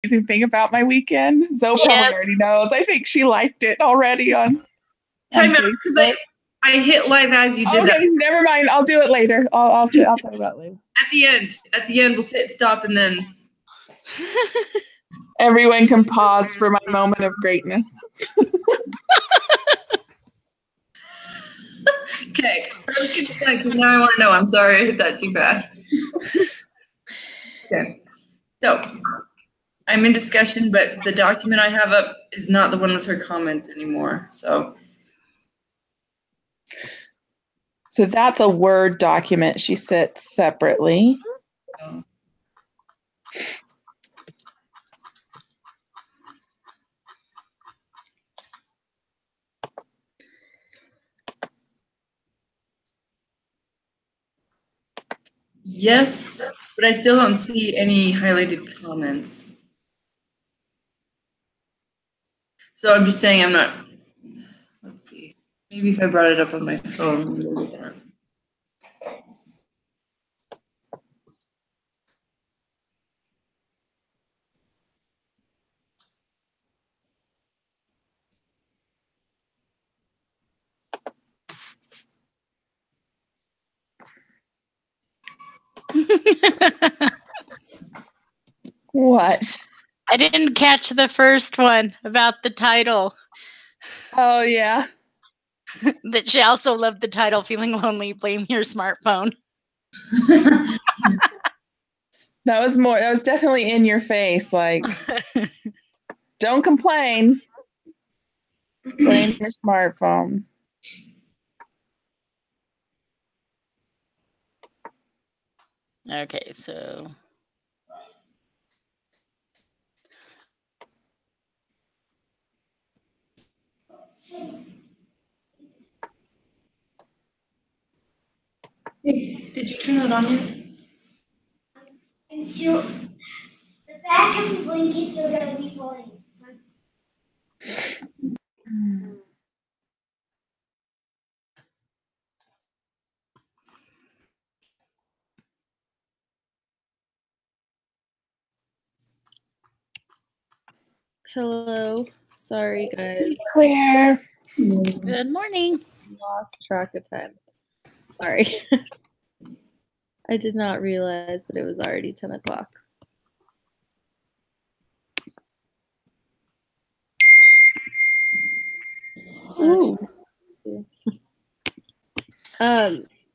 amazing thing about my weekend? Zoe probably already knows. I think she liked it already on Time out, because I hit live as you did that. Okay, never mind. I'll do it later. I'll talk about it later. At the end, we'll hit stop and then. Everyone can pause for my moment of greatness. Okay, let's get this done because now I want to know. I'm sorry I hit that too fast. Okay, so I'm in discussion, but the document I have up is not the one with her comments anymore. So that's a Word document she sent separately. Oh. Yes, but I still don't see any highlighted comments. So I'm just saying I'm not, let's see. Maybe if I brought it up on my phone. We'll do that. What? I didn't catch the first one about the title. Oh, yeah. That she also loved the title, Feeling Lonely, Blame Your Smartphone. That was definitely in your face. Like, don't complain. Blame your smartphone. Okay, so. Hey, did you turn it on yet? And still, the back of the blanket still gotta be falling. Hello. Sorry, guys. Claire. Good morning. Lost track of time. Sorry. I did not realize that it was already 10 o'clock. Ooh.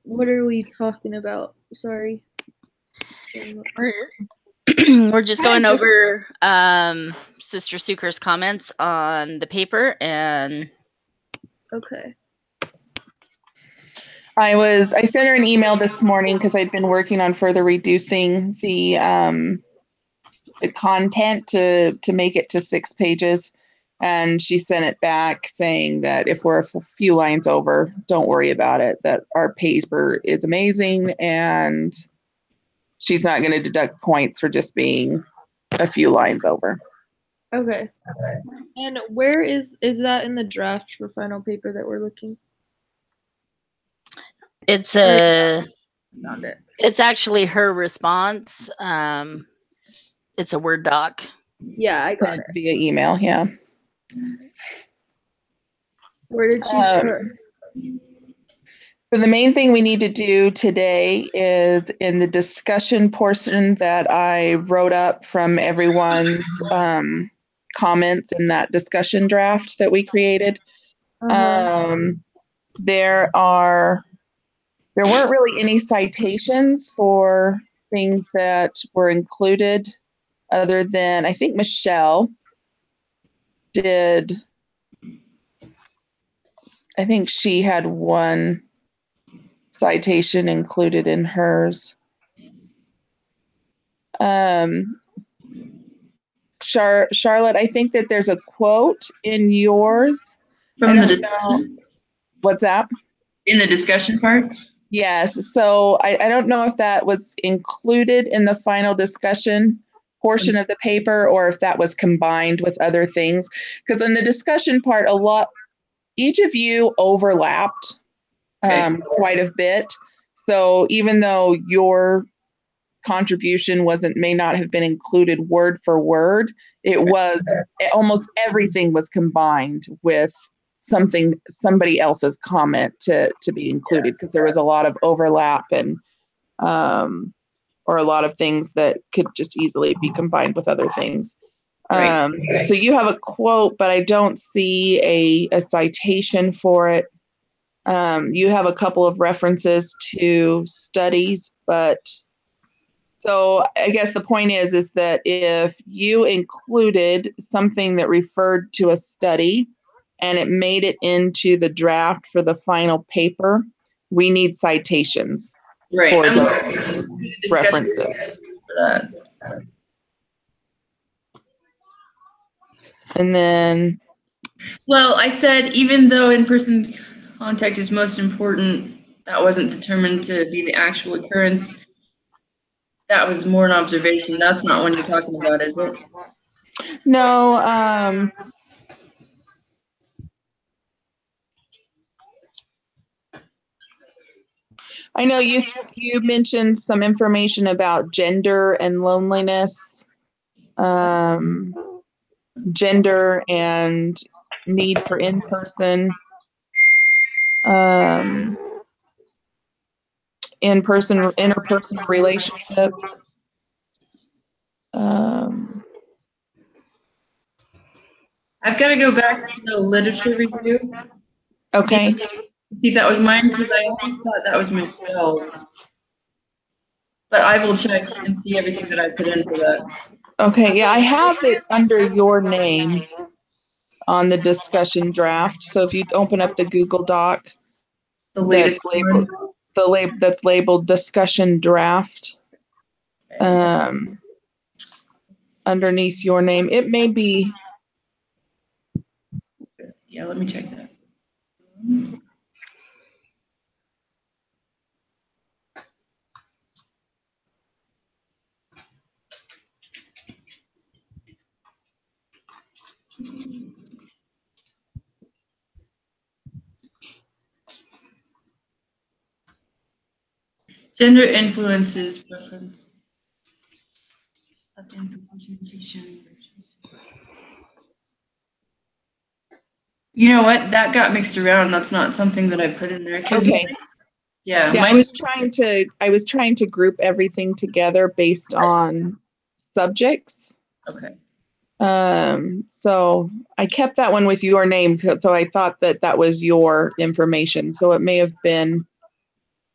What are we talking about? Sorry. We're just going over Sister Suker's comments on the paper and. Okay. I sent her an email this morning because I'd been working on further reducing the content to make it to 6 pages. And she sent it back saying that if we're a few lines over, don't worry about it, that our paper is amazing and she's not going to deduct points for just being a few lines over. Okay. And where is that in the draft for final paper that we're looking? It's actually her response. It's a Word doc. Yeah, I got it. Via email, yeah. Where did she put? So the main thing we need to do today is in the discussion portion that I wrote up from everyone's comments in that discussion draft that we created. There weren't really any citations for things that were included other than I think Michelle did. I think she had one citation included in hers. Charlotte, I think that there's a quote in yours. From the discussion? What's that? In the discussion part? Yes. So I don't know if that was included in the final discussion portion of the paper or if that was combined with other things. Because in the discussion part, each of you overlapped quite a bit. So even though your contribution may not have been included word for word. It was almost everything was combined with somebody else's comment to be included, because there was a lot of overlap and or a lot of things that could just easily be combined with other things. Right. So you have a quote, but I don't see a citation for it. You have a couple of references to studies, but so I guess the point is that if you included something that referred to a study and it made it into the draft for the final paper, we need citations Right. for I'm those discussion references. for that. And then, Well, I said even though in-person contact is most important, that wasn't determined to be the actual occurrence. That was more an observation. That's not what you're talking about, is it? no, I know you mentioned some information about gender and loneliness, gender and need for in-person interpersonal relationships. I've got to go back to the literature review. Okay. See if that was mine, because I almost thought that was Michelle's. But I will check and see everything that I put in for that. Okay, yeah, I have it under your name on the discussion draft. So if you open up the Google Doc, The latest that's labeled discussion draft, underneath your name, it may be. Yeah, let me check that. Gender influences preference of in-person communication versus. You know what? That got mixed around. That's not something that I put in there. Okay. Yeah, I was trying to group everything together based on subjects. Okay. So I kept that one with your name, so I thought that was your information. So it may have been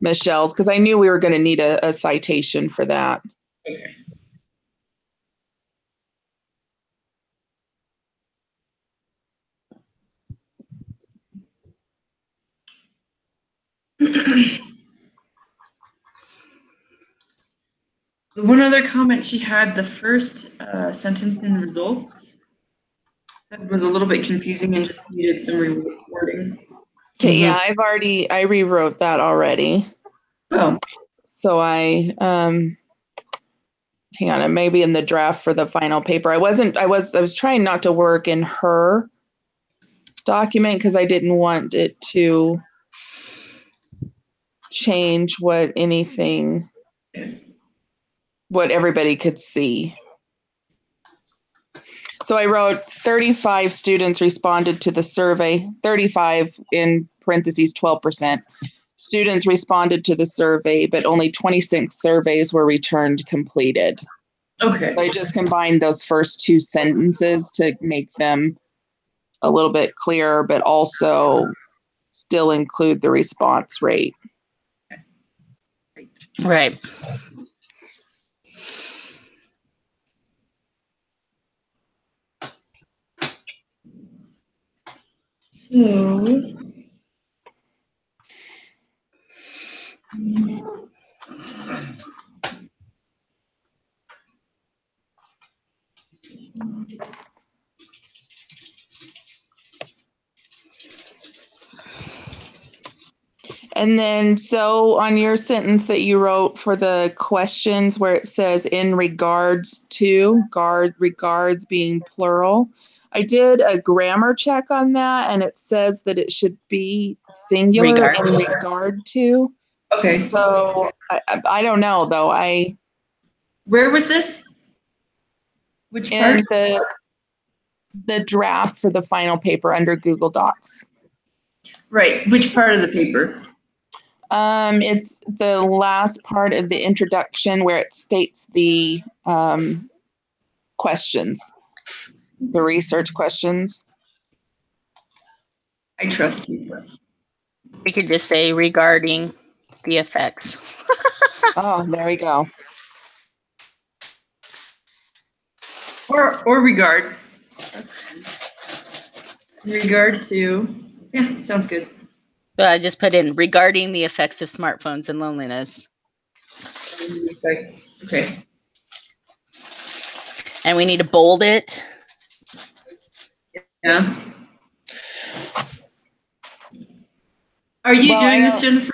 Michelle's, because I knew we were going to need a citation for that. Okay. The one other comment she had, the first sentence in results, that was a little bit confusing and just needed some rewording. Okay, yeah, I rewrote that already. Oh. So hang on, it may be in the draft for the final paper. I was trying not to work in her document because I didn't want it to change what everybody could see. So I wrote 35 students responded to the survey, 35 in parentheses 12%. Students responded to the survey, but only 26 surveys were returned completed. Okay. So I just combined those first two sentences to make them a little bit clearer, but also still include the response rate. Right. So, And then, so on your sentence that you wrote for the questions where it says in regards to, regards being plural, I did a grammar check on that and it says that it should be singular in regard to. okay. So I don't know though. Where was this? Which part? And the draft for the final paper under Google Docs. Right. Which part of the paper? It's the last part of the introduction where it states the questions, the research questions. I trust you. We could just say regarding the effects. Oh, there we go. Or regard. In regard to, yeah, sounds good. But I just put in regarding the effects of smartphones and loneliness. Okay. And we need to bold it. Yeah. Are you doing this, Jennifer?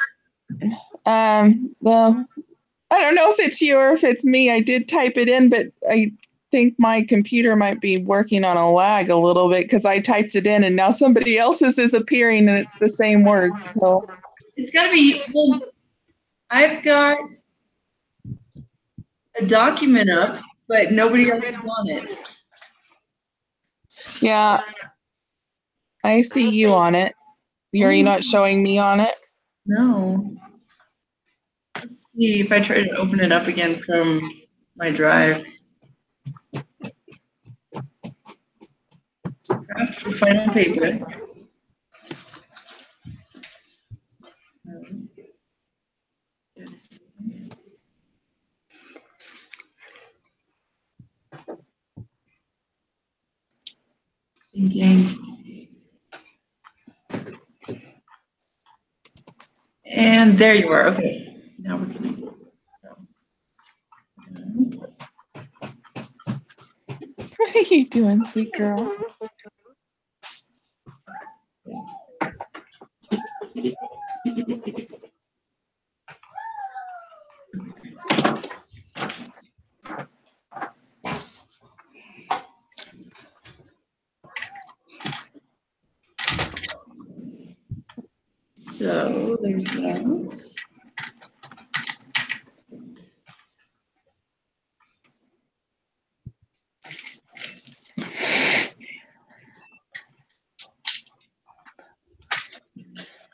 Well, I don't know if it's you or if it's me. I did type it in, but I think my computer might be working on a lag a little bit because I typed it in and now somebody else's is appearing and it's the same word. So It's got to be, well, I've got a document up, but nobody else is on it. yeah, I see you on it. Are you not showing me on it? No. Let's see if I try to open it up again from my drive. Draft for final paper. Thinking. And there you are. Okay. Now we're connected. What are you doing, sweet girl? So there's that.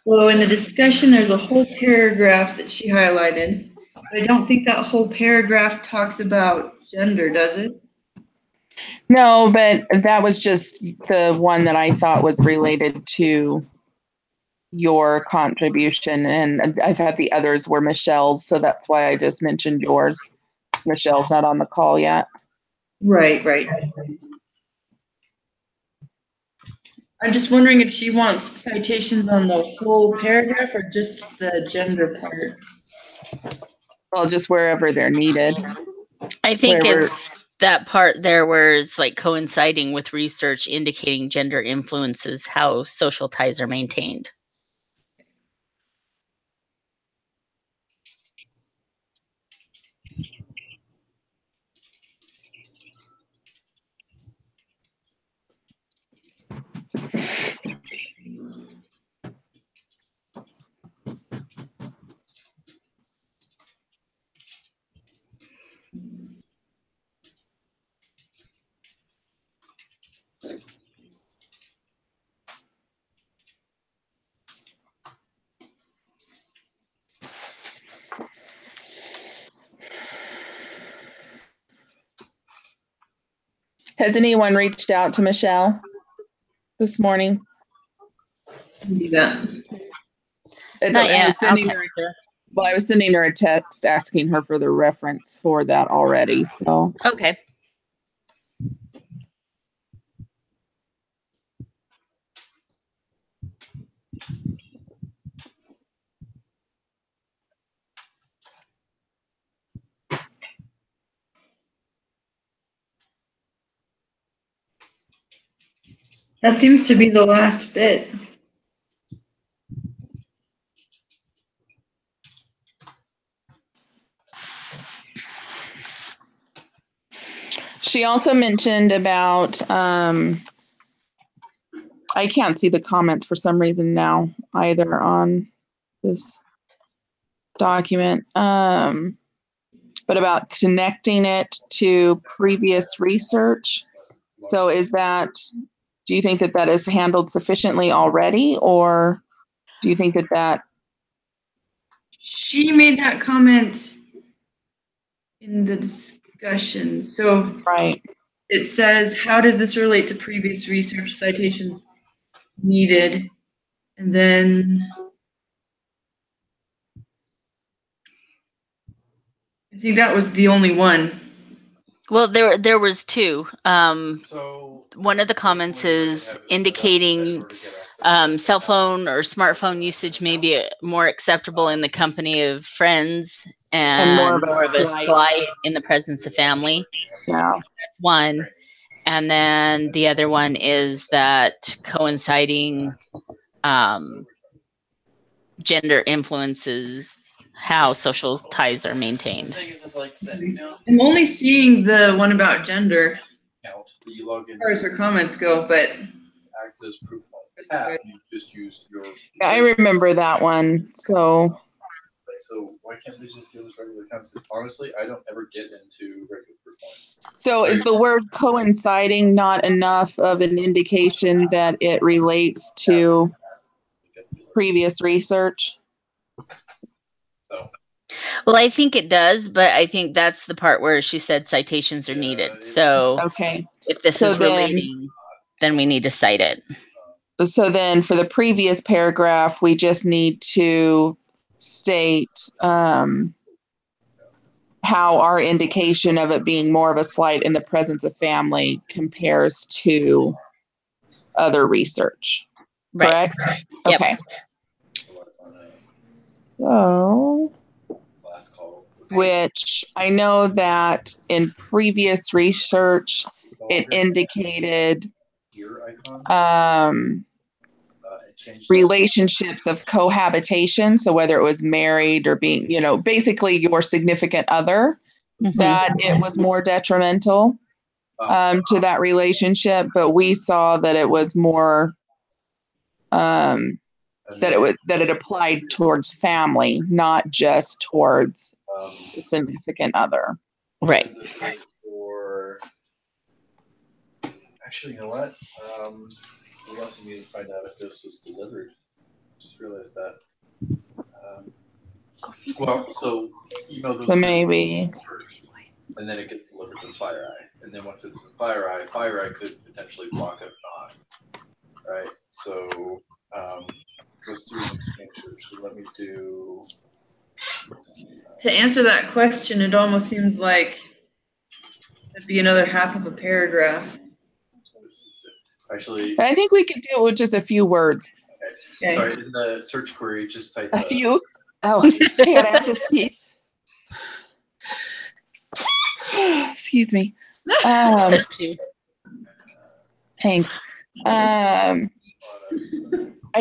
So in the discussion, there's a whole paragraph that she highlighted, but I don't think that whole paragraph talks about gender, does it? No, but that was just the one that I thought was related to your contribution. And I thought the others were Michelle's, so that's why I just mentioned yours. Michelle's not on the call yet. Right, right. I'm just wondering if she wants citations on the whole paragraph or just the gender part. Well, just wherever they're needed. I think Wherever. it's that part there where it's like coinciding with research indicating gender influences how social ties are maintained. Has anyone reached out to Michelle this morning? Yeah. Not yet. I'll text her. Well, I was sending her a text asking her for the reference for that already. So Okay. That seems to be the last bit. she also mentioned about, I can't see the comments for some reason now either on this document. but about connecting it to previous research. So do you think that that is handled sufficiently already, or do you think that She made that comment in the discussion. So right? it says, how does this relate to previous research citations needed? And then I think that was the only one. Well, there was two. One of the comments is indicating cell phone or smartphone usage may be more acceptable in the company of friends and more of a slight in the presence of family. Yeah. So that's one. And then the other one is that coinciding gender influences how social ties are maintained. I'm only seeing the one about gender as far as her comments go, but access proof like that, you just use your. I remember that one. So why can't they just give us regular counts? Because honestly, I don't ever get into regular proof points. So is the word coinciding not enough of an indication that it relates to previous research? So. Well, I think it does, but I think that's the part where she said citations are needed. So okay, if this is relating, then we need to cite it. So then for the previous paragraph, we just need to state how our indication of it being more of a slight in the presence of family compares to other research. Right. Correct? Yep. Okay. So, which I know that in previous research, it indicated relationships of cohabitation. So whether it was married or being, basically your significant other, that it was more detrimental to that relationship. But we saw that it was more that it applied towards family, not just towards the significant other. Right. Actually, you know what? We also need to find out if this was delivered. Just realized that. Well, so so maybe first, and then it gets delivered to FireEye, and then once it's in FireEye could potentially block it or not, right? So let's do an exchange search. So let me do. To answer that question, it almost seems like it'd be another half of a paragraph. Actually, I think we could do it with just a few words. Okay. Sorry, in the search query, just type a few. Oh, hang on, I have to see. Excuse me. Thanks. I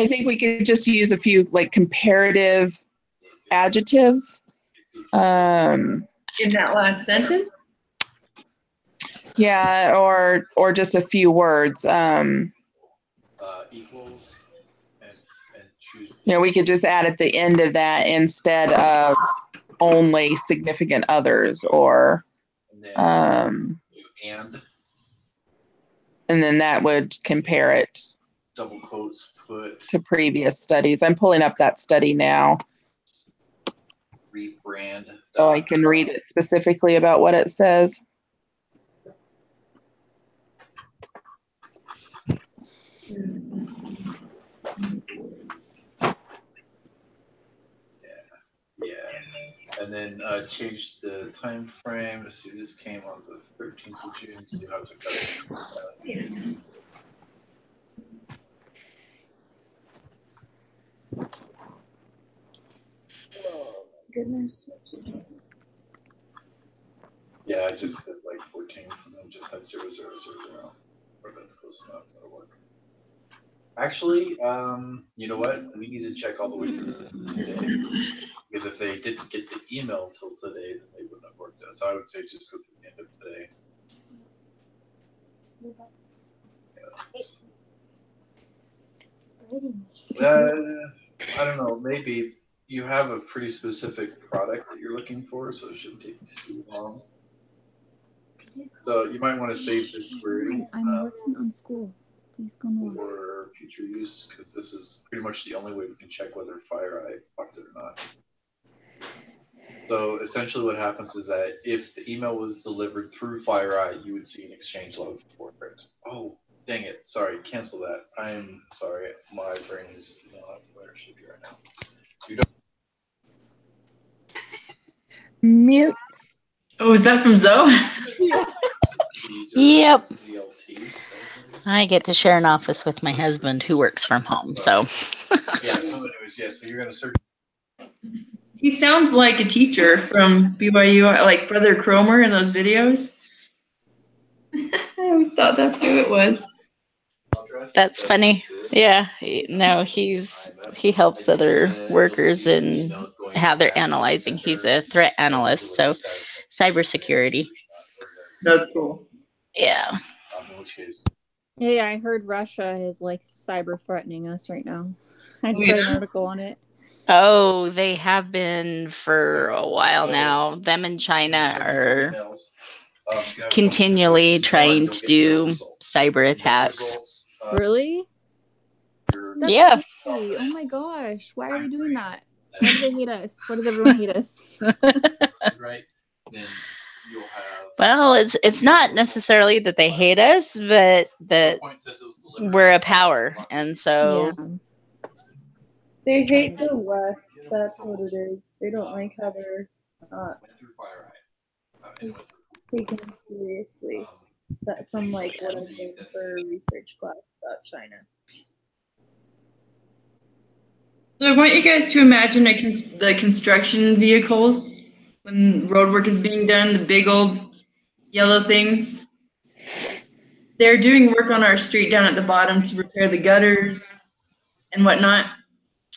think we could just use a few like comparative adjectives. In that last sentence? Yeah, or just a few words. Equals and choose. We could just add at the end of that instead of only significant others, or and then that would compare it double quotes put to previous studies. I'm pulling up that study now. Rebrand. So I can read it specifically about what it says. Yeah. And then change the time frame. Let's see, this came on the 13th of June, so you have to cut it. Oh, goodness. Yeah, I just said like 14th and then just had 0000. Or that's close enough, that'll work. Actually, you know what? We need to check all the way through today. Because if they didn't get the email until today, then they wouldn't have worked out. So I would say just go to the end of today. I don't know. Maybe you have a pretty specific product that you're looking for, so it shouldn't take too long. So you might want to save this query. I'm working on school. Please go on. For future use, because this is pretty much the only way we can check whether FireEye fucked it or not. So essentially what happens is that if the email was delivered through FireEye, you would see an exchange log for it. Oh, dang it. Sorry, cancel that. I'm sorry. My brain is not where it should be right now. You don't Mute. Oh, is that from Zoe? Yep. ZLT. I get to share an office with my husband who works from home, so. Yeah, so anyways, yeah, so you're going to search. He sounds like a teacher from BYU, like Brother Cromer in those videos. I always thought that's who it was. That's funny. Yeah, he helps other workers and how they're analyzing. He's a threat analyst, so cybersecurity. That's cool. Yeah. Yeah, I heard Russia is like cyber threatening us right now. I just Yeah. read an article on it. Oh, they have been for a while now. Them and China are continually trying to do cyber attacks. Really? That's Yeah. scary. Oh my gosh. Why are they doing that? Why do they hate us? Why does everyone hate us? Right. Then you'll have. Well, it's not necessarily that they hate us, but that we're a power, and so Yeah. They hate the West. That's what it is. They don't like how they're not taken seriously. That from like what I've learned for research class about China. So I want you guys to imagine the construction vehicles when road work is being done, the big old yellow things. They're doing work on our street down at the bottom to repair the gutters and whatnot.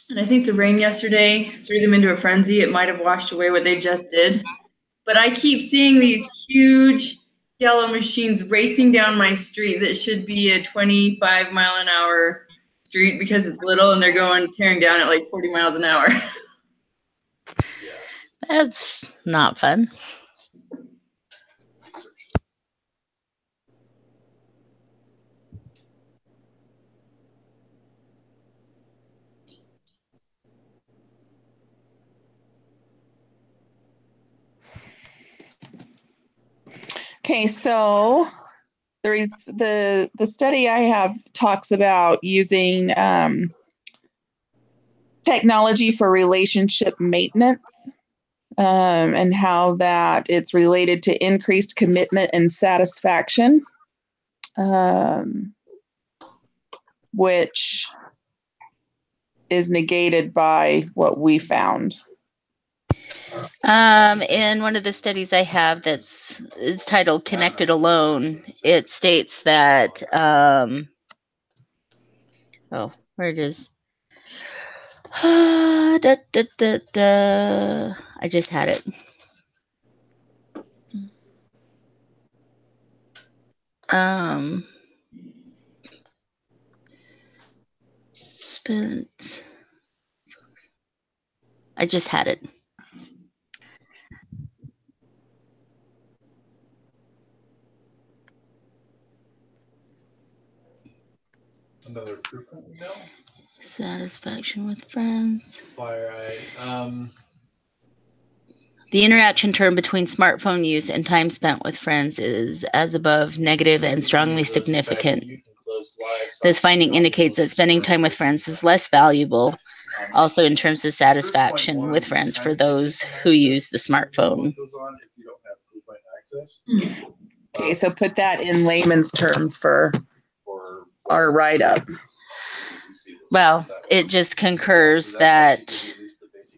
And I think the rain yesterday threw them into a frenzy. It might have washed away what they just did. But I keep seeing these huge yellow machines racing down my street that should be a 25-mile-an-hour street because it's little, and they're tearing down at like 40 miles an hour. that's not fun. Okay, so the study I have talks about using technology for relationship maintenance, and how that it's related to increased commitment and satisfaction, which is negated by what we found. In one of the studies I have is titled Connected Alone, it states that, where it is. I just had it. I just had it. Another proof point email. Satisfaction with friends. FireEye. The interaction term between smartphone use and time spent with friends is as above, negative, and strongly significant. This finding indicates that spending time with friends is less valuable, also in terms of satisfaction with friends for those who use the smartphone. Okay, so put that in layman's terms for our write-up. Well, it just concurs that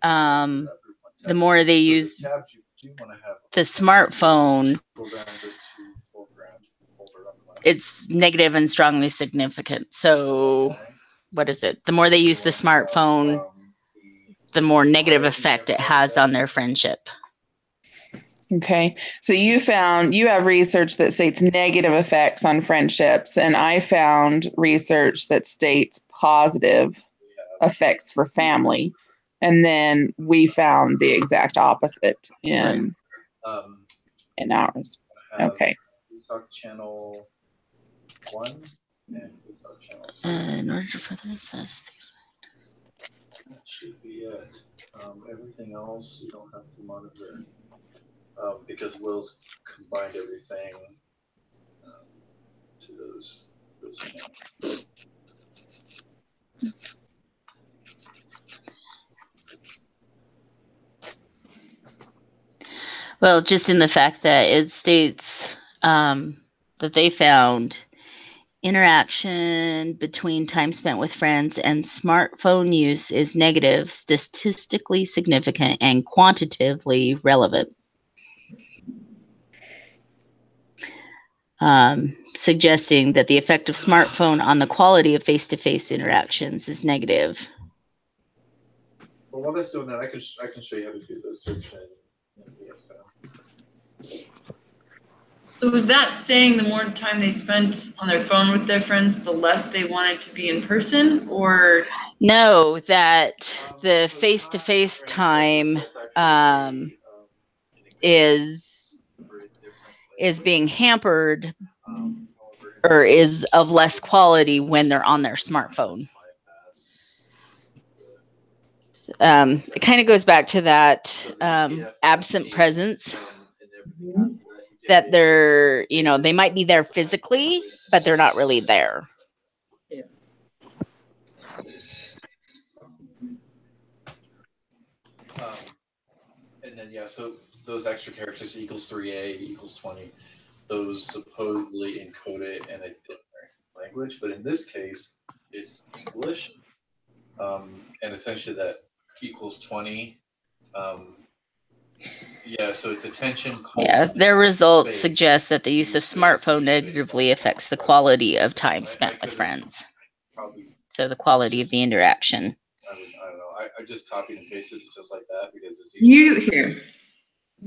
the more they use the smartphone, it's negative and strongly significant. So what is it? The more they use the smartphone, the more negative effect it has on their friendship. Okay, so you have research that states negative effects on friendships, and I found research that states positive effects for family. And then we found the exact opposite in ours. Okay. VSOC channel 1 and VSOC channel 2. In order to further assess That should be it. Everything else you don't have to monitor because Will's combined everything to those channels. Well, just in the fact that it states that they found interaction between time spent with friends and smartphone use is negative, statistically significant, and quantitatively relevant. Suggesting that the effect of smartphone on the quality of face-to-face interactions is negative. Well, while that's doing that, I can show you how to do the search in ESL. So was that saying the more time they spent on their phone with their friends, the less they wanted to be in person, or? No, that the face-to-face time is being hampered or is of less quality when they're on their smartphone. It kind of goes back to that absent presence, that they're, they might be there physically, but they're not really there. Yeah. And then, so those extra characters equals 3A equals 20, those supposedly encode it in a different language, but in this case, it's English. And essentially that equals 20. So it's attention. Their results suggest that the use of smartphone negatively affects the quality of time spent with friends. So the quality of the interaction. I don't know. I just copied and pasted it just like that because it's easy. You here.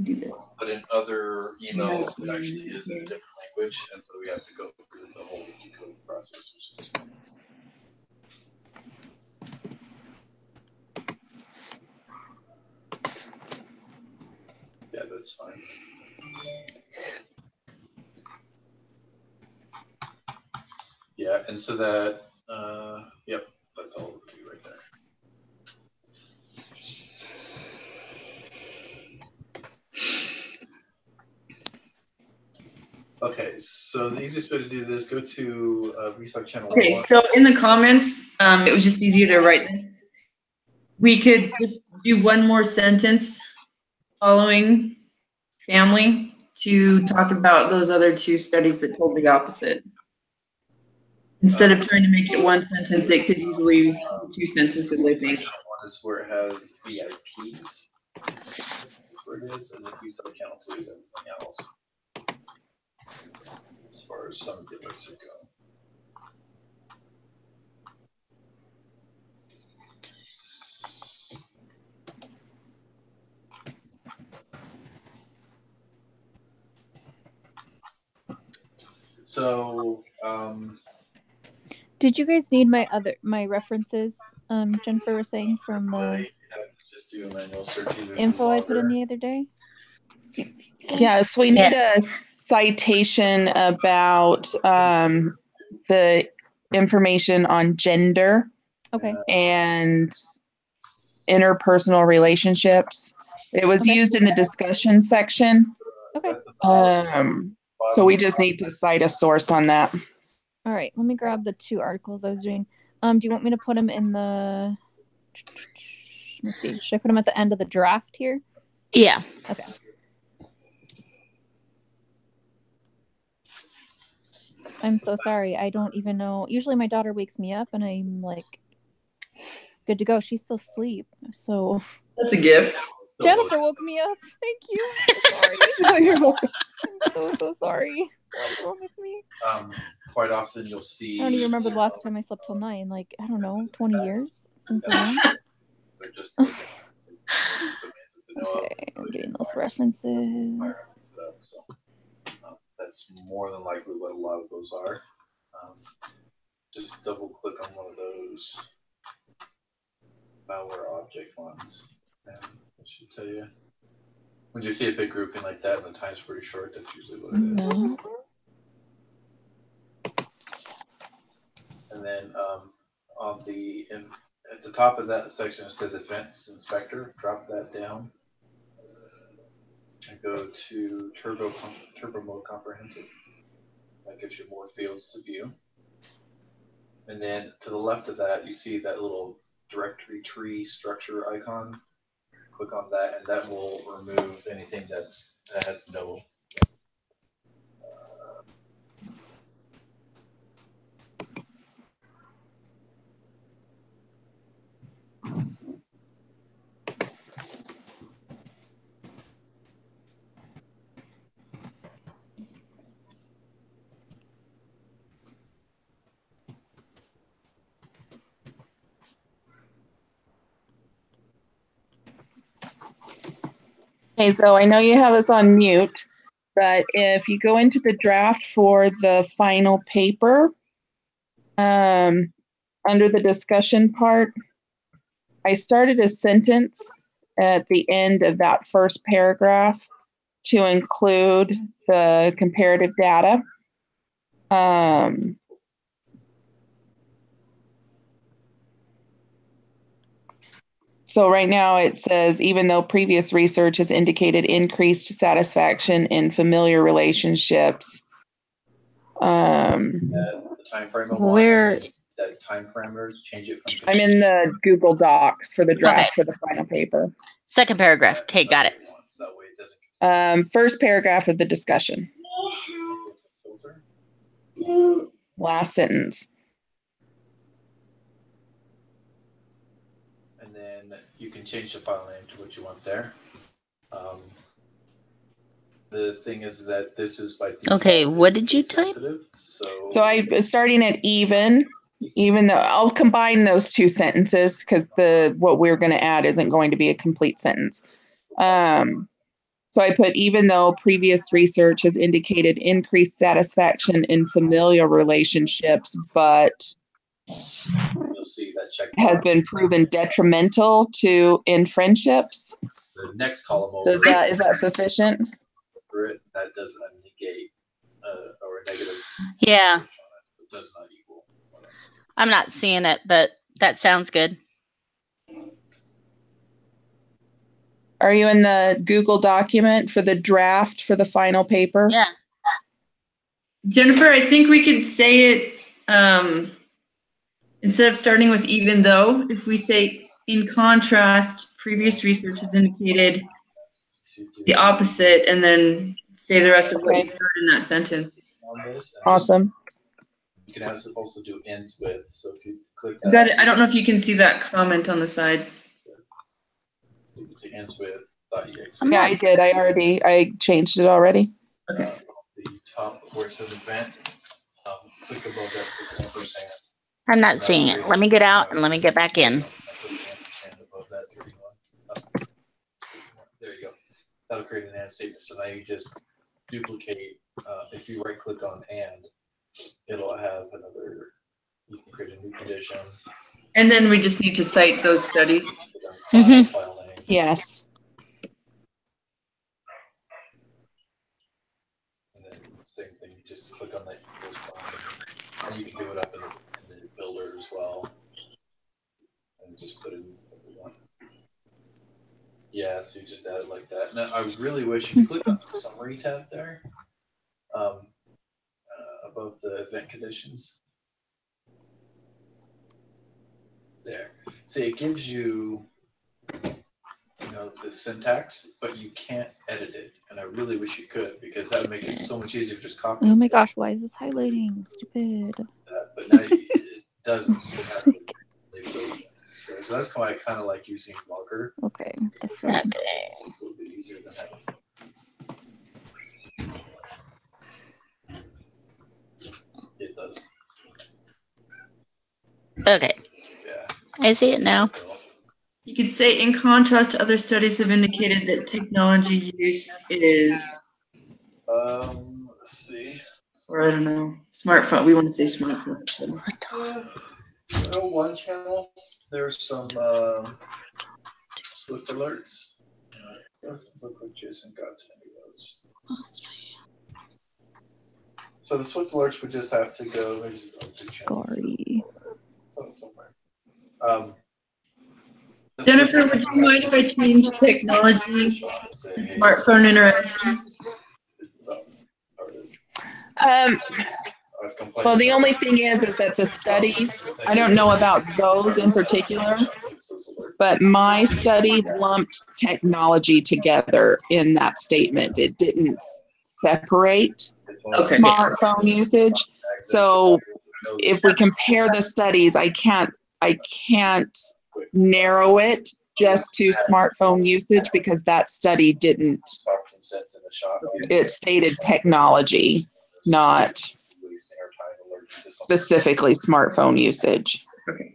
Do this. But in other emails, it actually is in a different language, and so we have to go through the whole decoding process, which is. Yeah, that's fine. Yeah, and so that, yep, that's all we'll do right there. Okay, so the easiest way to do this, go to VSOC channel 1. Okay, so in the comments, it was just easier to write this. We could just do one more sentence following family to talk about those other two studies that told the opposite. Instead of trying to make it one sentence, it could easily be two sentences, I think. One is where it has VIPs, where it is, and the VSOC channel 2 is everything else. As far as some of the alerts go. So, did you guys need my references? Jennifer was saying from the just do a manual search info I put in the other day. Yes, we need a citation about the information on gender. Okay. And interpersonal relationships. It was used in the discussion section. Okay. So we just need to cite a source on that. All right, let me grab the two articles I was doing. Do you want me to put them in the? Let me see. Should I put them at the end of the draft here? Yeah. Okay. I'm so sorry. I don't even know. Usually my daughter wakes me up and I'm like good to go. She's still asleep. So that's a gift. Jennifer woke me up. Thank you. I'm so sorry. You're welcome. I'm so sorry. What is wrong with me? Quite often you'll see. I don't even remember the last time I slept till 9. Like, I don't know, 20 years. It's been so long. They're just okay, I'm getting those references. So, that's more than likely what a lot of those are. Just double click on one of those. malware object ones. And I should tell you. When you see a big grouping like that and the time's pretty short, that's usually what it is. And then on the at the top of that section it says Advanced Inspector. Drop that down and go to Turbo Mode Comprehensive. That gives you more fields to view. And then to the left of that, you see that little directory tree structure icon. Click on that, and that will remove anything that has no. Okay, so I know you have us on mute, but if you go into the draft for the final paper, under the discussion part, I started a sentence at the end of that first paragraph to include the comparative data. So right now it says, even though previous research has indicated increased satisfaction in familiar relationships. The time frame Where? That time parameters, change it from. I'm in the Google Doc for the draft for the final paper. Second paragraph. Okay, got it. That way it doesn't. First paragraph of the discussion. Last sentence. And then you can change the file name to what you want there. The thing is that this is by default. Okay, what did you type? So I'm starting at even though I'll combine those two sentences because what we're going to add isn't going to be a complete sentence. So I put, even though previous research has indicated increased satisfaction in familial relationships, but you'll see that check has been proven detrimental in friendships. The next column over. Is that sufficient? That does not negate or a negative. Yeah. It does not equal. I'm not seeing it, but that sounds good. Are you in the Google document for the draft for the final paper? Yeah. Jennifer, I think we could say it instead of starting with even though, if we say in contrast, previous research has indicated the opposite, and then say the rest of what you heard in that sentence. Awesome. You can also do ends with. So if you click that, I don't know if you can see that comment on the side. So you can see ends with .exe. Yeah, I did. I changed it already. Okay. The top where it says event, click above that for %. I'm not seeing it. Let me get out and let me get back in. There you go. That'll create an and statement. So now you just duplicate. If you right click on and, it'll have another. You can create a new condition. And then we just need to cite those studies. Mm-hmm. File name. Yes. And then same thing. You just click on that equals sign, and you can do it up in the builder as well. And just put in what you want. Yeah, so you just add it like that. Now, I really wish you could click on the summary tab there, above the event conditions. There. See, it gives you, the syntax, but you can't edit it. And I really wish you could, because that would make it so much easier to just copy. Oh my gosh, why is this highlighting? Stupid. But now it doesn't. So, so that's why I kind of like using Logger. Okay. The frick. It's a little bit easier than that. It does. Okay. Yeah. I see it now. You could say, in contrast, other studies have indicated that technology use is. Let's see. Or I don't know, smartphone. We want to say smartphone. One channel. there's some Swift alerts. It doesn't look like Jason got to any of those. So the Swift alerts would just have to go. Sorry. Somewhere. Jennifer, would you mind if I change technology to smartphone interaction? Well, the only thing is that the studies, I don't know about those in particular, but my study lumped technology together in that statement. It didn't separate smartphone usage. So if we compare the studies, I can't narrow it just to smartphone usage because that study didn't, it stated technology, not specifically smartphone usage. Okay.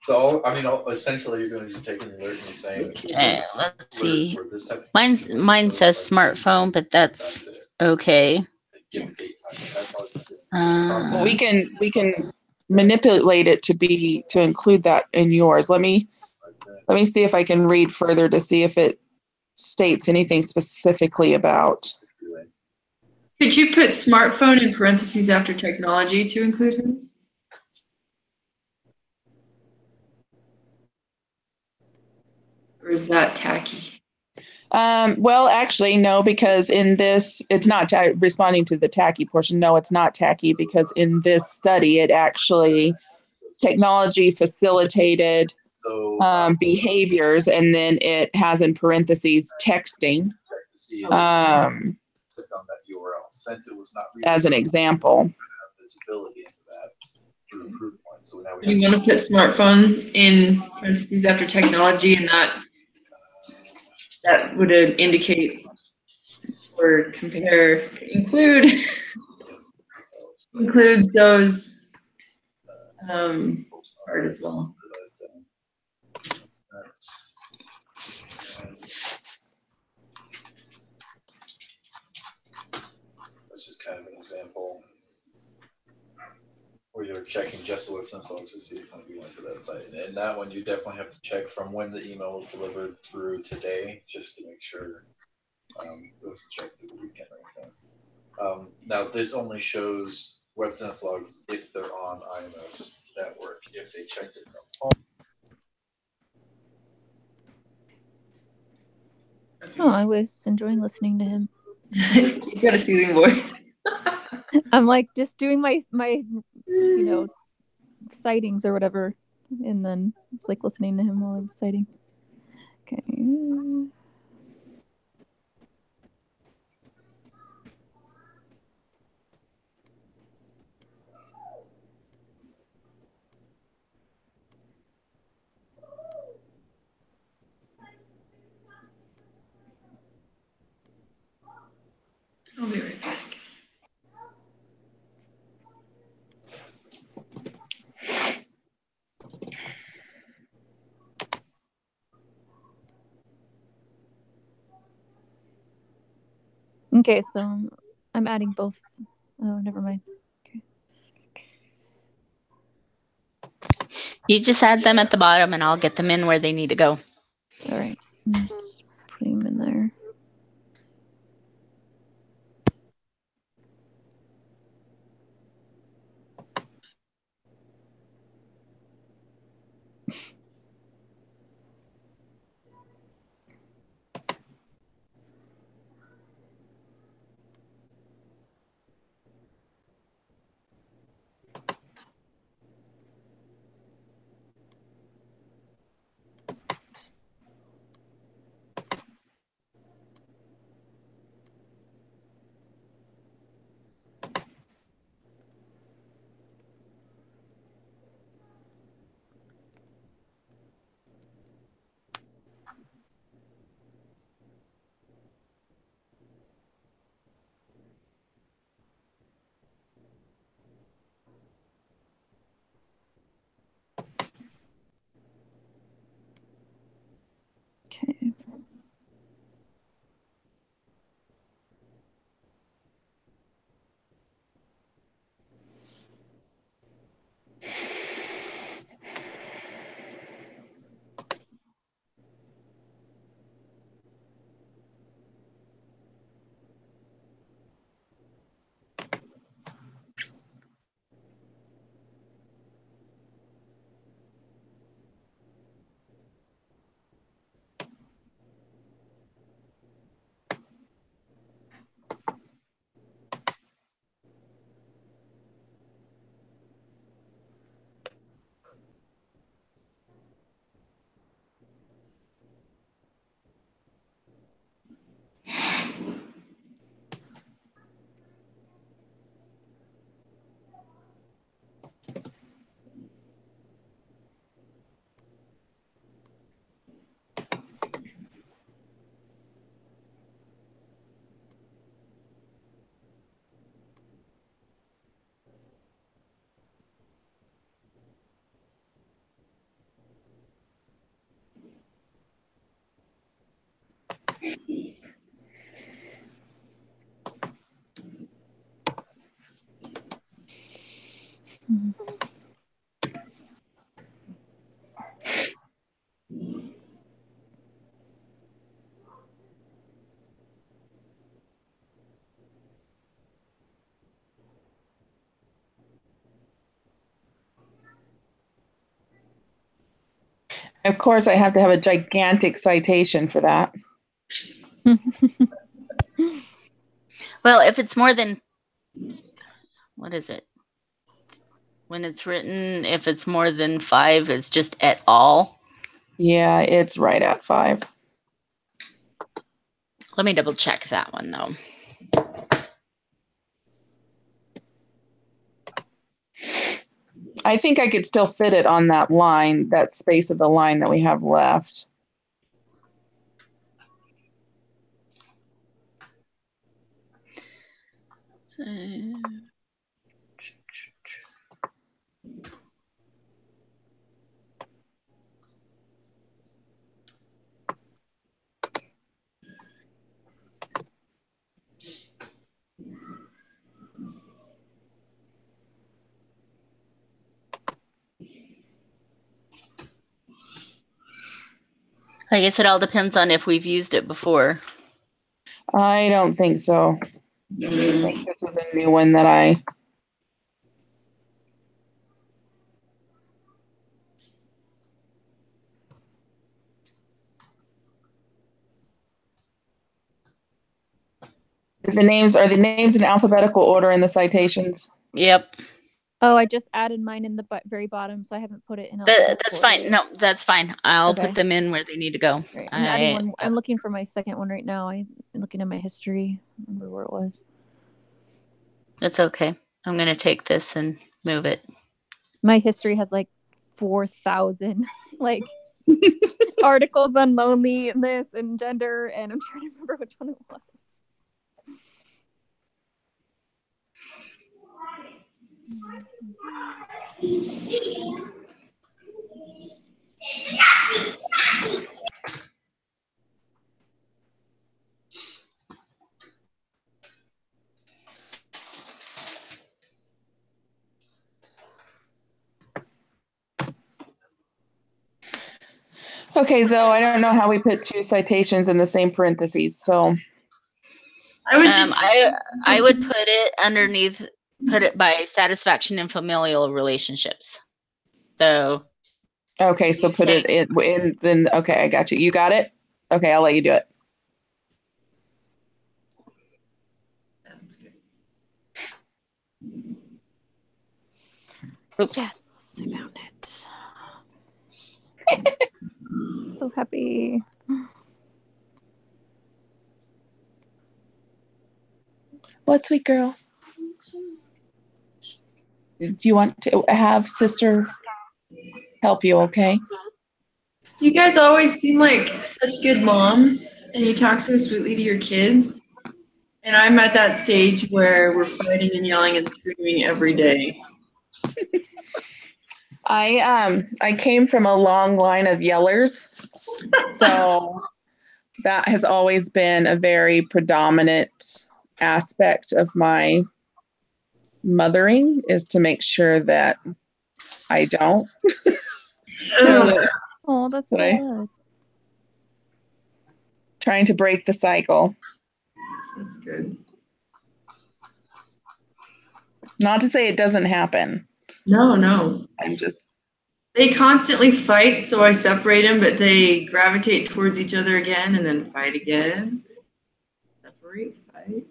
So, I mean, essentially, you're going to be taking the alert and saying, Let's see. Mine says smartphone, but that's okay. We can manipulate it to include that in yours. Let me see if I can read further to see if it states anything specifically about. Could you put smartphone in parentheses after technology to include him? Or is that tacky? Well, actually, no, because in this, it's not responding to the tacky portion. No, it's not tacky because in this study, it actually technology facilitated behaviors, and then it has in parentheses texting as an example. You want to put smartphone in parentheses after technology, and that would indicate or include those part as well. That's just kind of an example where you're checking just alerts and logs to see if you went to that site. And that one, you definitely have to check from when the email was delivered through today, just to make sure it was checked through the weekend or anything. Now, this only shows WebSense logs if they're on IMS network. If they checked it from home. Oh, I was enjoying listening to him. He's got a soothing voice. I'm like just doing my sightings or whatever, and then it's like listening to him while I was citing. Okay. I'll be right back. Okay, so I'm adding both. Oh, never mind. Okay. You just add them at the bottom and I'll get them in where they need to go. All right. I'm just putting them in there. Of course, I have to have a gigantic citation for that. Well, if it's more than, what is it? When it's written, if it's more than 5, it's just et al. Yeah, it's right at 5. Let me double check that one though. I think I could still fit it on that line, that space of the line that we have left. I guess it all depends on if we've used it before. I don't think so. I think this was a new one that I... The names are the names in alphabetical order in the citations. Yep. Oh, I just added mine in the very bottom, so I haven't put it in. That's fine. Yet. No, that's fine. I'll Okay. put them in where they need to go. Right. I'm adding one. I'm looking for my second one right now. I'm looking at my history. I remember where it was. It's okay. I'm going to take this and move it. My history has like 4,000 like articles on loneliness and gender, and I'm trying to remember which one it was. Okay, Zoe, I don't know how we put 2 citations in the same parentheses, so. I was just. I would put it underneath, put it by satisfaction in familial relationships. So. Okay, so put it in, then, okay, I got you. You got it? Okay, I'll let you do it. That's good. Oops. Yes, I found it. So happy. What, sweet girl? Do you want to have sister help you, okay? You guys always seem like such good moms, and you talk so sweetly to your kids. And I'm at that stage where we're fighting and yelling and screaming every day. I came from a long line of yellers, so that has always been a very predominant aspect of my mothering, is to make sure that I don't. Oh, that's so good. Trying to break the cycle. That's good. Not to say it doesn't happen. No. I'm just. They constantly fight, so I separate them, but they gravitate towards each other again and then fight again. Separate, fight.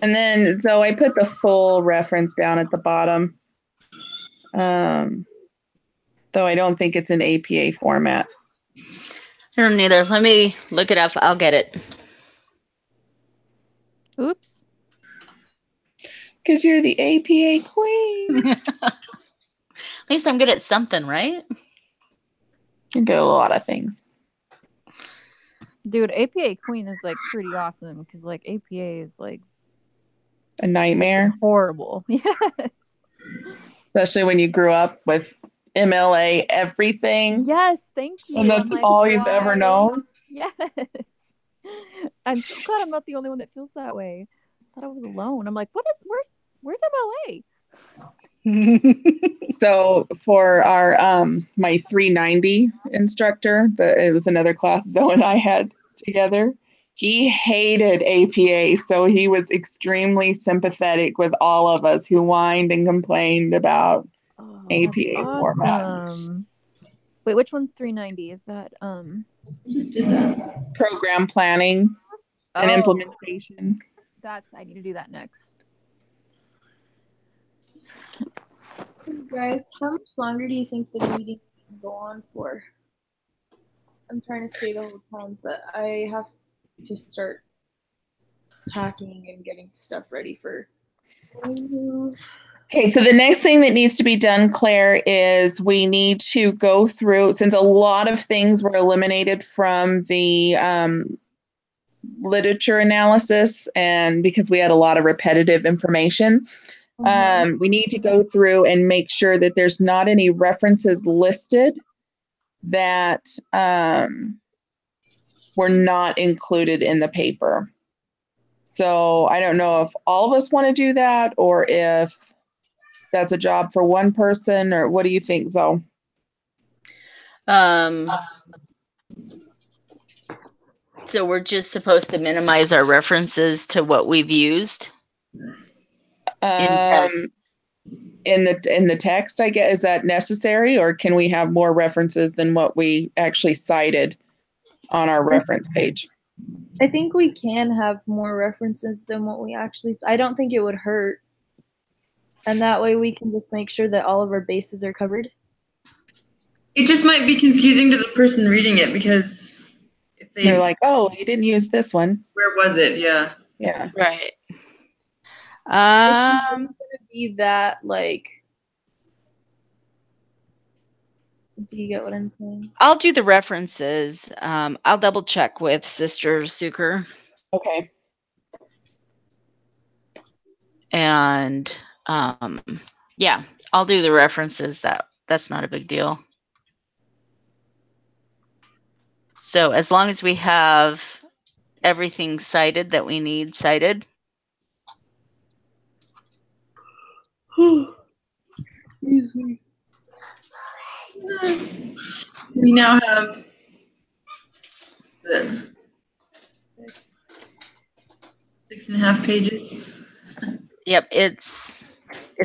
And then, so I put the full reference down at the bottom. Though I don't think it's an APA format. I don't either. Let me look it up. I'll get it. Oops. Because you're the APA queen. At least I'm good at something, right? You get a lot of things. Dude, APA Queen is like pretty awesome because like APA is like A nightmare. horrible. Yes. Especially when you grew up with MLA everything. Yes, thank you. And that's I'm like, all you've ever why? known. Yes. I'm so glad I'm not the only one that feels that way. I thought I was alone. I'm like, where's MLA? So for our my 390 instructor, it was another class Zoe and I had together. He hated APA, so he was extremely sympathetic with all of us who whined and complained about APA format. Awesome. Wait, which one's 390? Is that I just did that. Program planning and implementation. I need to do that next. Guys, how much longer do you think the meeting can go on for? I'm trying to stay the whole time, but I have to start packing and getting stuff ready for move. Okay, so the next thing that needs to be done, Claire, is we need to go through, since a lot of things were eliminated from the literature analysis, and because we had a lot of repetitive information, we need to go through and make sure that there's not any references listed that were not included in the paper. So I don't know if all of us want to do that or if that's a job for one person, or what do you think, Zoe? So we're just supposed to minimize our references to what we've used in text. In the text, I guess, is that necessary, or can we have more references than what we actually cited on our reference page? I think we can have more references than what we actually. I don't think it would hurt, and that way we can just make sure that all of our bases are covered. It just might be confusing to the person reading it because if They're like, "Oh, you didn't use this one. Where was it?" Yeah. Yeah. Right. It's gonna be that like. Do you get what I'm saying? I'll do the references. I'll double check with Sister Suker. Okay. And yeah, I'll do the references. That's not a big deal. So as long as we have everything cited that we need cited. Excuse me. We now have the 6.5 pages. Yep, it's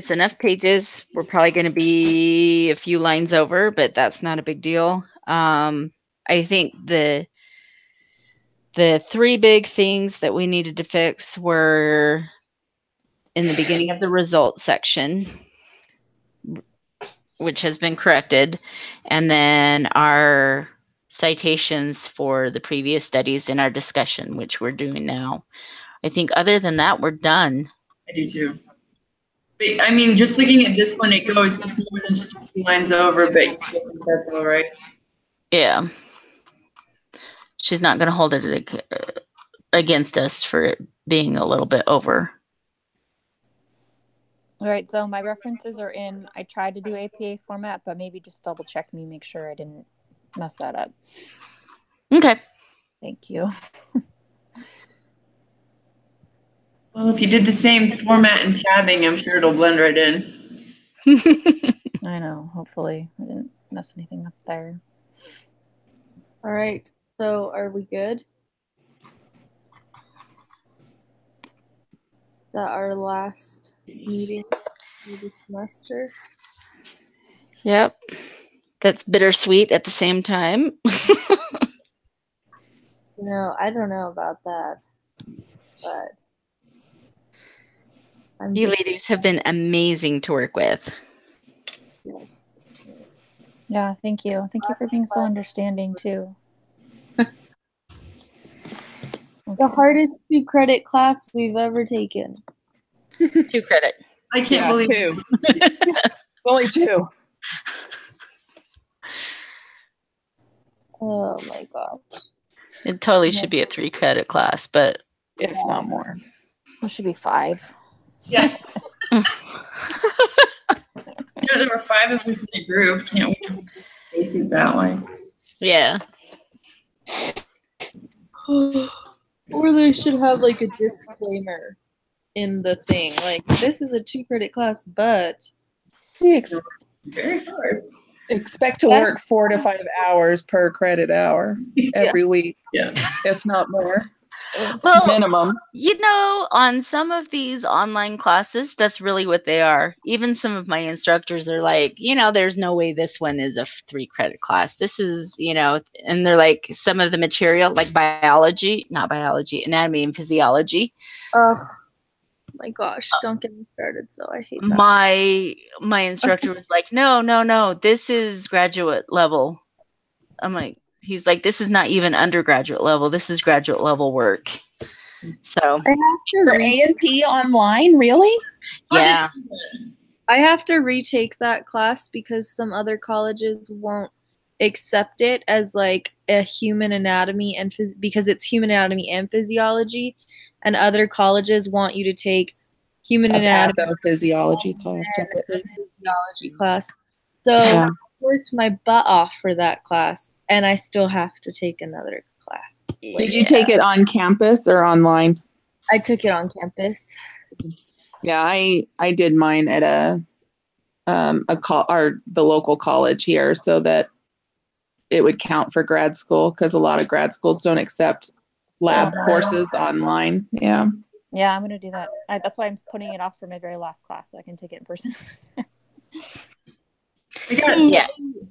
enough pages. We're probably going to be a few lines over, but that's not a big deal. I think the three big things that we needed to fix were in the beginning of the results section, which has been corrected, and then our citations for the previous studies in our discussion, which we're doing now. I think other than that, we're done. I do too. But, I mean, just looking at this one, it's more than just a few lines over, but you still think that's all right. Yeah. She's not going to hold it against us for it being a little bit over. All right, so my references are in. I tried to do APA format, but maybe just double check me, make sure I didn't mess that up. Okay. Thank you. Well, if you did the same format and tabbing, I'm sure it'll blend right in. I know. Hopefully, I didn't mess anything up there. All right. So, are we good? That our last meeting for the semester. Yep. That's bittersweet at the same time. I don't know about that, but You ladies have been amazing to work with. Yes. Yeah, thank you. Thank you for being so understanding too. The hardest 2 credit class we've ever taken. 2 credit. I can't believe 2. Only 2. Oh my gosh. It totally should be a 3-credit class, but if not more. It should be 5. Yeah. There were 5 of us in a group. Can't we just face it that way? yeah. Or they should have like a disclaimer in the thing, like this is a 2-credit class, but We Very hard. expect to work 4 to 5 hours per credit hour every week, Yeah. if not more. Well, Minimum. On some of these online classes, that's really what they are. Even some of my instructors are like, there's no way this one is a 3-credit class. This is, and they're like, some of the material, like anatomy and physiology. oh my gosh, don't get me started. So I hate that. My instructor was like, no, this is graduate level. I'm like, he's like, this is not even undergraduate level. This is graduate level work. So for A&P online, really? Yeah. I have to retake that class because some other colleges won't accept it as like a human anatomy and because it's human anatomy and physiology, and other colleges want you to take human anatomy pathophysiology class separately. Physiology class. So I worked my butt off for that class, and I still have to take another class. Did you take it on campus or online? I took it on campus. Yeah, I did mine at the local college here, so that it would count for grad school, because a lot of grad schools don't accept lab courses online. Yeah. Yeah, I'm gonna do that. That's why I'm putting it off for my very last class so I can take it in person.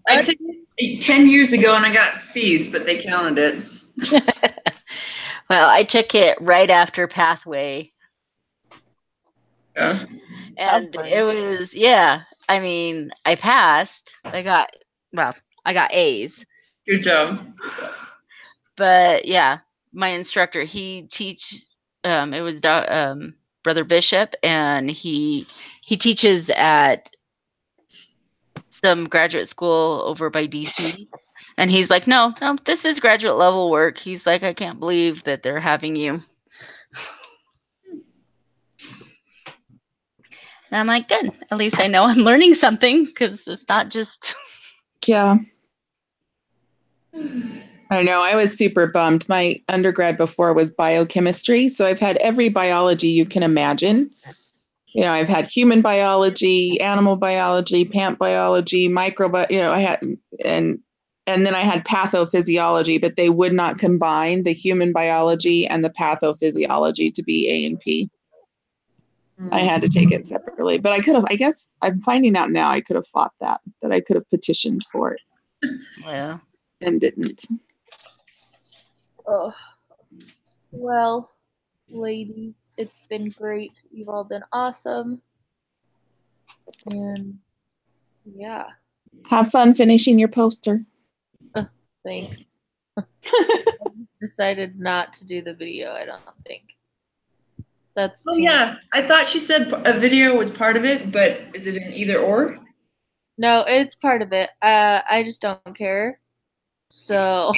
I took it 10 years ago and I got C's, but they counted it. Well, I took it right after Pathway. Yeah. And it was, I mean, I passed. I got A's. Good job. But yeah, my instructor, he it was Brother Bishop, and he teaches at some graduate school over by DC. And he's like, no, this is graduate level work. He's like, I can't believe that they're having you. And I'm like, good. At least I know I'm learning something, because it's not just. Yeah. I know. I was super bummed. My undergrad before was biochemistry. So I've had every biology you can imagine. I've had human biology, animal biology, plant biology, microbiology, I had, and then I had pathophysiology, but they would not combine the human biology and the pathophysiology to be A&P. I had to take it separately, but I could have, I guess I'm finding out now, I could have fought that I could have petitioned for it. Yeah. And didn't. Oh, well, ladies, it's been great. You've all been awesome. And yeah. Have fun finishing your poster. Thanks. I decided not to do the video, I don't think. That's yeah. I thought she said a video was part of it, but is it an either or? No, it's part of it. I just don't care. So,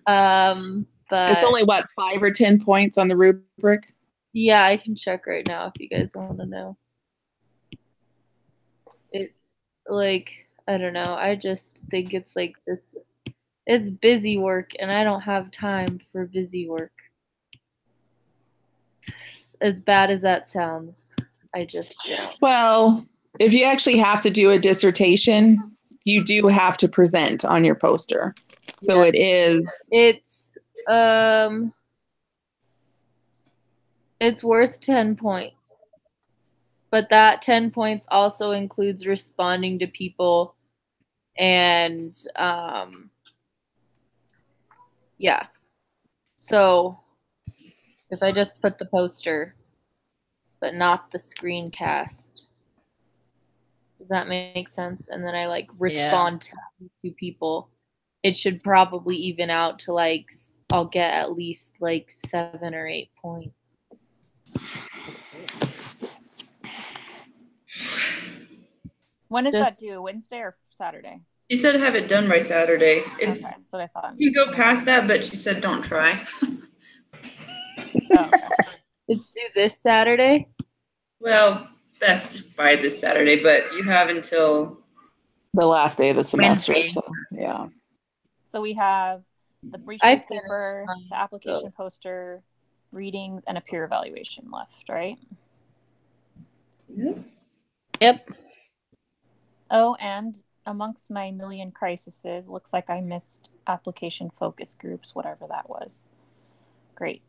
but it's only 5 or 10 points on the rubric. Yeah, I can check right now if you guys want to know. It's like, I don't know. I just think it's like this. It's busy work, and I don't have time for busy work. As bad as that sounds, I just don't. Well, if you actually have to do a dissertation, you do have to present on your poster. So it is. It's worth 10 points. But that 10 points also includes responding to people and yeah. So if I just put the poster but not the screencast, does that make sense? And then I like respond to people, it should probably even out to like I'll get at least like 7 or 8 points. When is that due? Wednesday or Saturday? She said have it done by Saturday. Okay, It's that's what I thought. you can go past that, but she said don't try. Oh, okay. It's due this Saturday. Well, best by this Saturday, but you have until The last day of the semester. Wednesday. So, yeah. So we have the I research finished paper, mine, the application poster, readings, and a peer evaluation left, right? yes. Yep. Oh, and amongst my million crises, looks like I missed application focus groups, whatever that was. Great.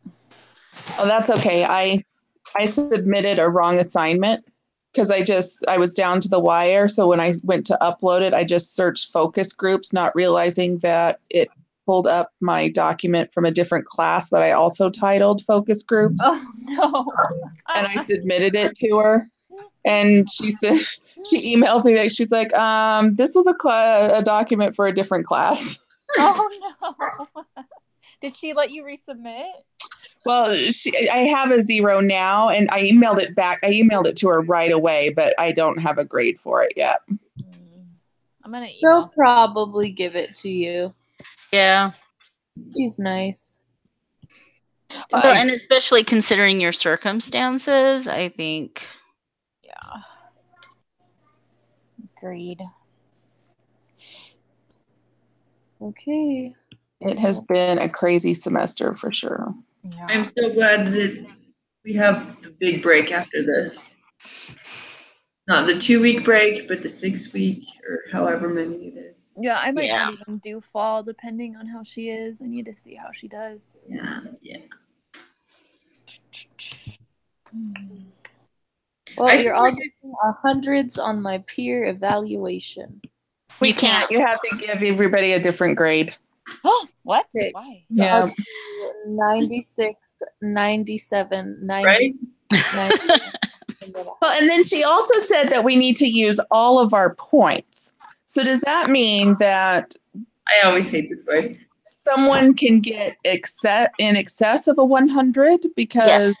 Oh, that's okay. I submitted a wrong assignment because I was down to the wire. So when I went to upload it, I just searched focus groups, not realizing that it pulled up my document from a different class that I also titled focus groups. Oh no. And I submitted it to her. And she said, she emails me back. She's like, this was a document for a different class. Oh no. Did she let you resubmit? Well, I have a 0 now, and I emailed it back. I emailed it to her right away, but I don't have a grade for it yet. I'm gonna They'll email. probably give it to you. Yeah. He's nice. Well, and especially considering your circumstances, I think. Yeah. Agreed. Okay. It has been a crazy semester for sure. Yeah. I'm so glad that we have the big break after this. Not the 2-week break, but the 6-week or however many it is. Yeah, I might Yeah. not even do fall depending on how she is. I need to see how she does. Yeah. Well, I you're feel all like getting hundreds on my peer evaluation. We You can't. You have to give everybody a different grade. What? Okay. Why? So Yeah. I'll do 96, 97, 90, right? 90, and then Well, and then she also said that we need to use all of our points. So does that mean that I always hate this way. someone can get in excess of a 100 because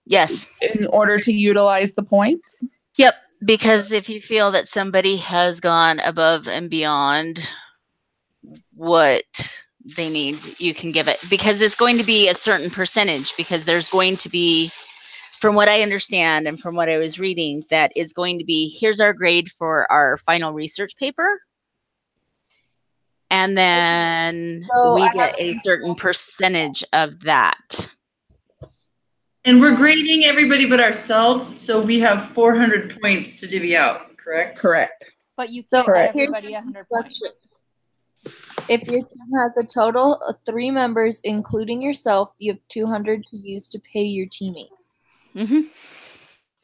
Yes. in order to utilize the points? Yep. Because if you feel that somebody has gone above and beyond what they need, you can give it, because it's going to be a certain percentage, because there's going to be, from what I understand and from what I was reading, that is going to be, here's our grade for our final research paper. And then So we I get have a certain percentage of that. And we're grading everybody but ourselves, so we have 400 points to divvy out, correct? Correct. But you So can't give Correct. everybody 100 points. If your team has a total of 3 members, including yourself, you have 200 to use to pay your teammates. Mm-hmm.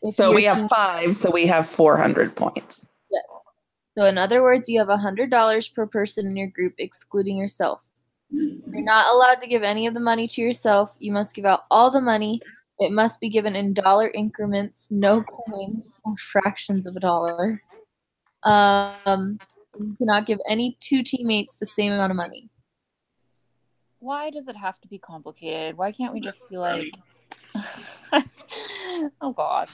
If So your we have team- 5, so we have 400 points. So in other words, you have $100 per person in your group, excluding yourself. You're not allowed to give any of the money to yourself. You must give out all the money. It must be given in dollar increments, no coins or fractions of a dollar. You cannot give any 2 teammates the same amount of money. Why does it have to be complicated? Why can't we just be like, oh gosh.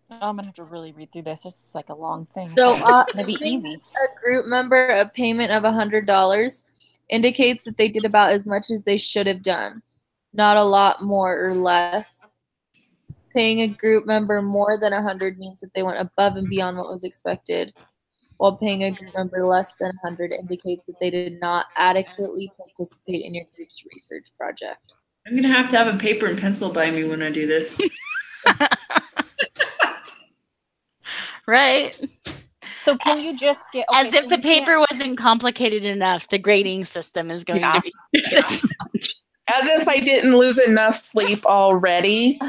I'm gonna have to really read through this. This is like a long thing. So It's gonna be easy. A group member a payment of $100 indicates that they did about as much as they should have done, not a lot more or less. Paying a group member more than 100 means that they went above and beyond what was expected, while paying a group member less than 100 indicates that they did not adequately participate in your group's research project. I'm gonna have to have a paper and pencil by me when I do this. Right. So can you just get As if the paper wasn't complicated enough, the grading system is going to be. As if I didn't lose enough sleep already,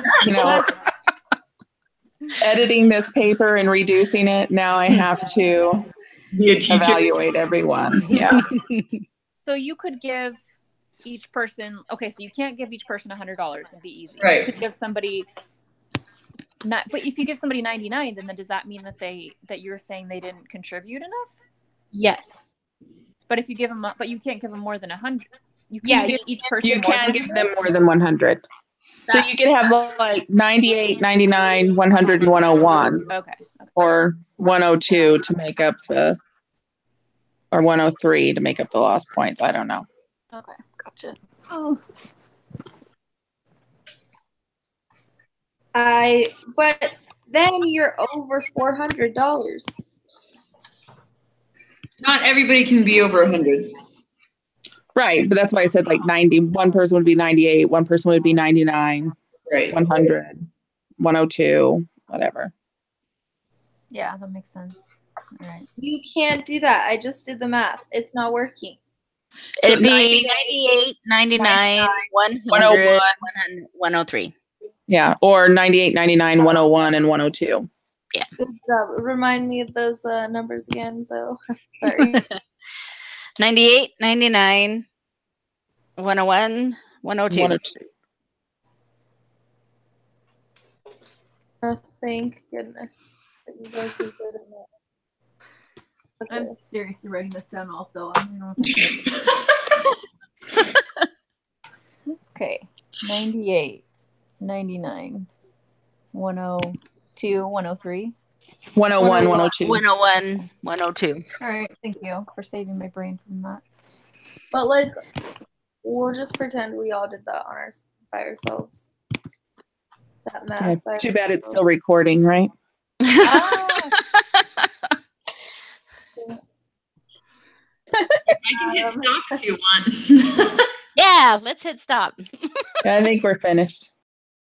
editing this paper and reducing it. Now I have to Be a teacher. evaluate everyone. Yeah. So you could give each person, okay, so you can't give each person $100 and be easy. Right. You could give somebody but if you give somebody 99, then does that mean that you're saying they didn't contribute enough? Yes. But if you give them, but you can't give them more than 100. You can give each person. You more can than give 100? them more than 100. So you could have like 98, 99, 100, and 101. Okay. Or 102 to make up the, or 103 to make up the lost points. I don't know. Okay. Gotcha. Oh. But then you're over $400. Not everybody can be over 100. Right, but that's why I said like 90. One person would be 98, one person would be 99, Right. 100, 102, whatever. Yeah, that makes sense. All right. You can't do that. I just did the math. It's not working. It'd So be 98, 99, 100, 103. Yeah, or 98, 99, 101, and 102. Good job. Remind me of those numbers again. So sorry. 98, 99, 101, 102. 102. Thank goodness that you guys did good in that. Okay. I'm seriously writing this down also. I don't know if Okay. 98, 99, 102, 103. 101, 102. 101, 102. All right. Thank you for saving my brain from that. But like, we'll just pretend we all did that by ourselves. That math. Yeah, by too bad it's ourselves. still recording, right? Ah, I can hit stop if you want. Yeah, let's hit stop. I think we're finished.